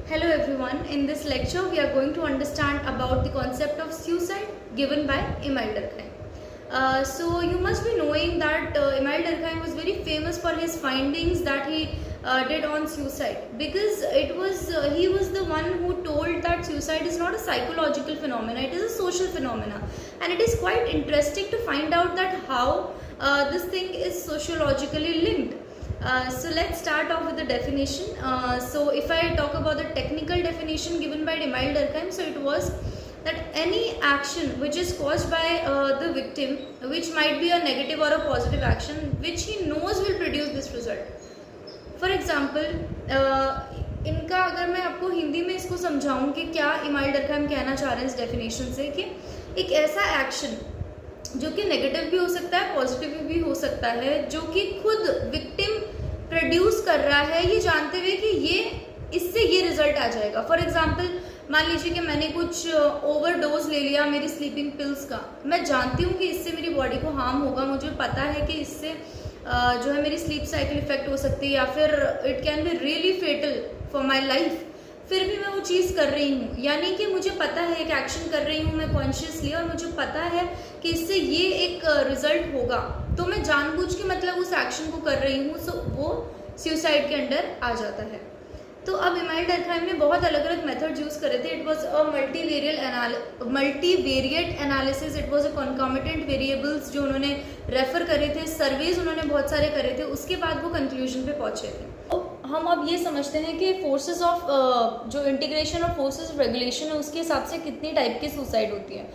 Hello everyone, in this lecture we are going to understand about the concept of suicide given by Emile Durkheim. So you must be knowing that Emile Durkheim was very famous for his findings that he did on suicide, because he was the one who told that suicide is not a psychological phenomenon, it is a social phenomena, and it is quite interesting to find out that how this thing is sociologically linked. So let's start off with the definition. So if I talk about the technical definition given by Emile Durkheim, so it was that any action which is caused by the victim, which might be a negative or a positive action, which he knows will produce this result. For example इनका अगर मैं आपको हिंदी में इसको समझाऊं कि क्या email डरकheim कहना चाह रहे हैं इस डेफिनेशन से, कि एक ऐसा एक्शन जो कि नेगेटिव भी हो सकता है, पॉजिटिव भी हो सकता है, जो कि खुद विक्टिम प्रोड्यूस कर रहा है ये जानते हुए कि इससे ये रिजल्ट आ जाएगा. फॉर एग्जाम्पल मान लीजिए कि मैंने कुछ ओवरडोज ले लिया मेरी स्लीपिंग पिल्स का. मैं जानती हूँ कि इससे मेरी बॉडी को हार्म होगा, मुझे पता है कि इससे जो है मेरी स्लीप साइकिल इफेक्ट हो सकती है या फिर it can be really fatal for my life, फिर भी मैं वो चीज़ कर रही हूँ. यानी कि मुझे पता है एक एक्शन कर रही हूँ मैं कॉन्शियसली, और मुझे पता है कि इससे ये एक रिजल्ट होगा, तो मैं जानबूझ के मतलब उस एक्शन को कर रही हूँ, सो वो सुसाइड के अंडर आ जाता है. तो अब इमाइल डरकheim ने बहुत अलग अलग मेथड्स यूज़ करे थे. It was a multivariate analysis, it was a concomitant variables जो उन्होंने रेफर करे थे, सर्वेज उन्होंने बहुत सारे करे थे, उसके बाद वो कंक्लूजन पे पहुंचे थे. तो हम अब ये समझते हैं कि फोर्सेस ऑफ जो इंटीग्रेशन और फोर्सेस ऑफ रेगुलेशन है उसके हिसाब से कितनी टाइप की सुसाइड होती है.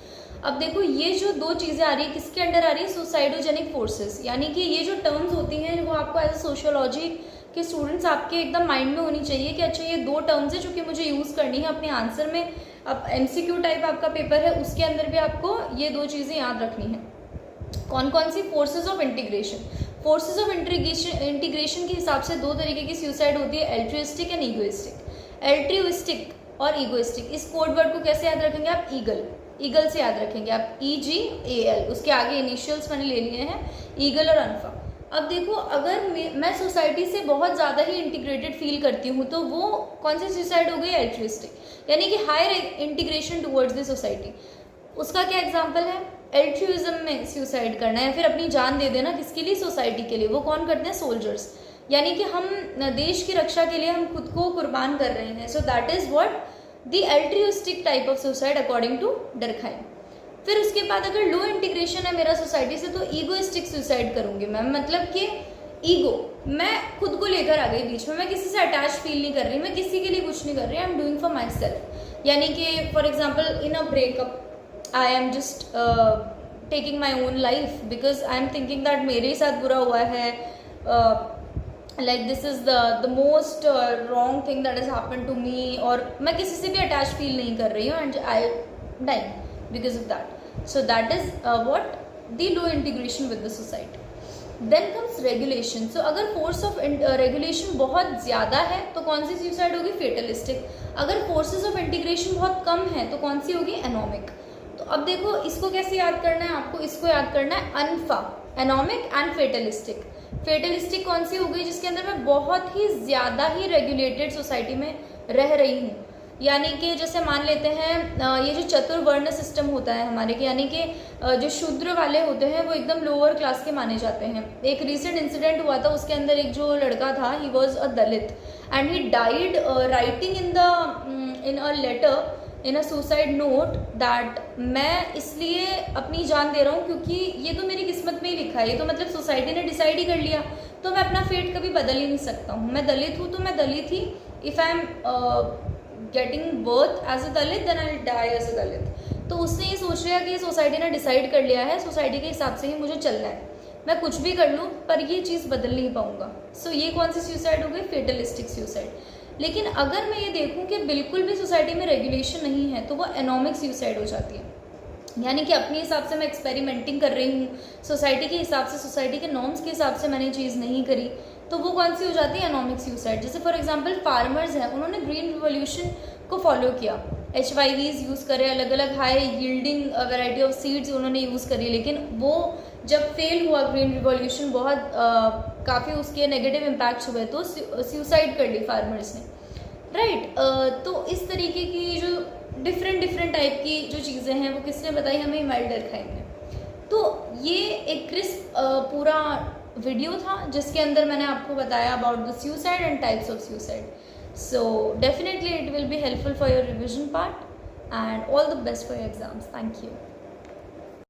अब देखो ये जो दो चीज़ें आ रही है किसके अंडर आ रही है, सुसाइडोजेनिक फोर्सेस. यानी कि ये जो टर्म्स होती हैं वो आपको एज ए सोशियोलॉजी के स्टूडेंट्स आपके एकदम माइंड में होनी चाहिए कि अच्छा ये दो टर्म्स है जो कि मुझे यूज़ करनी है अपने आंसर में. अब एमसीक्यू टाइप आपका पेपर है उसके अंदर भी आपको ये दो चीज़ें याद रखनी है. कौन कौन सी, forces of integration. Forces of integration के हिसाब से दो तरीके की सुसाइड होती है, एल्ट्रिस्टिक एंड ईगोइस्टिक. एल्ट्रिस्टिक और ईगोइस्टिक, इस कोड वर्ड को कैसे याद रखेंगे आप, ईगल से याद रखेंगे आप, EGAL, उसके आगे इनिशियल्स मैंने ले लिए हैं, ईगल और अनफा. अब देखो अगर मैं सोसाइटी से बहुत ज़्यादा ही इंटीग्रेटेड फील करती हूँ तो वो कौन सी सुसाइड हो गई, एल्ट्रिस्टिक, यानी कि higher integration towards the society. उसका क्या एग्जांपल है, एल्ट्रिज्म में सुसाइड करना है या फिर अपनी जान दे देना, किसके लिए, सोसाइटी के लिए. वो कौन करते हैं, सोल्जर्स. यानी कि हम देश की रक्षा के लिए हम खुद को कुर्बान कर रहे हैं. So that is what the altruistic type of suicide according to Durkheim. फिर उसके बाद अगर लो इंटीग्रेशन है मेरा सोसाइटी से तो ईगोइस्टिक सुसाइड करूंगी मैं. मतलब कि ईगो, मैं खुद को लेकर आ गई बीच में, मैं किसी से अटैच फील नहीं कर रही, मैं किसी के लिए कुछ नहीं कर रही, I am doing for myself. यानी कि for example in a breakup I am just taking my own life because I am thinking that मेरे ही साथ बुरा हुआ है, like this is the most wrong thing that is happen to me, और मैं किसी से भी अटैच फील नहीं कर रही हूँ and I dying because of that. So that is what the low integration with the society. Then comes regulation. So अगर force of regulation बहुत ज़्यादा है तो कौन सी suicide होगी, fatalistic. अगर forces of integration बहुत कम है तो कौन सी होगी, anomic. तो अब देखो इसको कैसे याद करना है आपको, इसको याद करना है अनफा, anomic and fatalistic. fatalistic कौन सी हो गई, जिसके अंदर मैं बहुत ही ज़्यादा ही रेगुलेटेड सोसाइटी में रह रही हूँ. यानी कि जैसे मान लेते हैं ये जो चतुर्वर्ण सिस्टम होता है हमारे के, यानी कि जो शूद्र वाले होते हैं वो एकदम लोअर क्लास के माने जाते हैं. एक रिसेंट इंसिडेंट हुआ था, उसके अंदर एक जो लड़का था, he was a Dalit and he died writing in a letter in a suicide note that मैं इसलिए अपनी जान दे रहा हूँ क्योंकि ये तो मेरी किस्मत में ही लिखा है, ये तो मतलब सोसाइटी ने डिसाइड ही कर लिया, तो मैं अपना फेट कभी बदल ही नहीं सकता हूँ. मैं दलित हूँ तो मैं दलित ही, if I am getting birth as a Dalit then I die as a Dalit. तो उसने ये सोच लिया कि सोसाइटी ने डिसाइड कर लिया है, सोसाइटी के हिसाब से ही मुझे चलना है, मैं कुछ भी कर लूँ पर ये चीज़ बदल नहीं पाऊंगा. सो ये कौन सी सुसाइड हो गई, फेटलिस्टिक सुसाइड. लेकिन अगर मैं ये देखूँ कि बिल्कुल भी सोसाइटी में रेगुलेशन नहीं है तो वो एनोमिक सुसाइड हो जाती है. यानी कि अपने हिसाब से मैं एक्सपेरिमेंटिंग कर रही हूँ, सोसाइटी के हिसाब से, सोसाइटी के नॉर्म्स के हिसाब से मैंने चीज़ नहीं करी, तो वो कौन सी हो जाती है, एनोमिक सुसाइड. जैसे फॉर एग्जांपल फार्मर्स हैं, उन्होंने ग्रीन रिवॉल्यूशन को फॉलो किया, HYVs यूज़ करे, अलग अलग high yielding variety of seeds उन्होंने यूज़ करी, लेकिन वो जब फेल हुआ ग्रीन रिवॉल्यूशन, बहुत काफ़ी उसके नेगेटिव इम्पैक्ट्स हुए तो सुसाइड कर ली फार्मर्स ने. राइट तो इस तरीके की जो डिफरेंट टाइप की जो चीज़ें हैं वो किसने बताई हमें, इमाइल्डर खाई ने। तो ये एक क्रिस्प पूरा वीडियो था जिसके अंदर मैंने आपको बताया about the suicide and types of suicide. So definitely it will be helpful for your revision part and all the best for your exams. Thank you.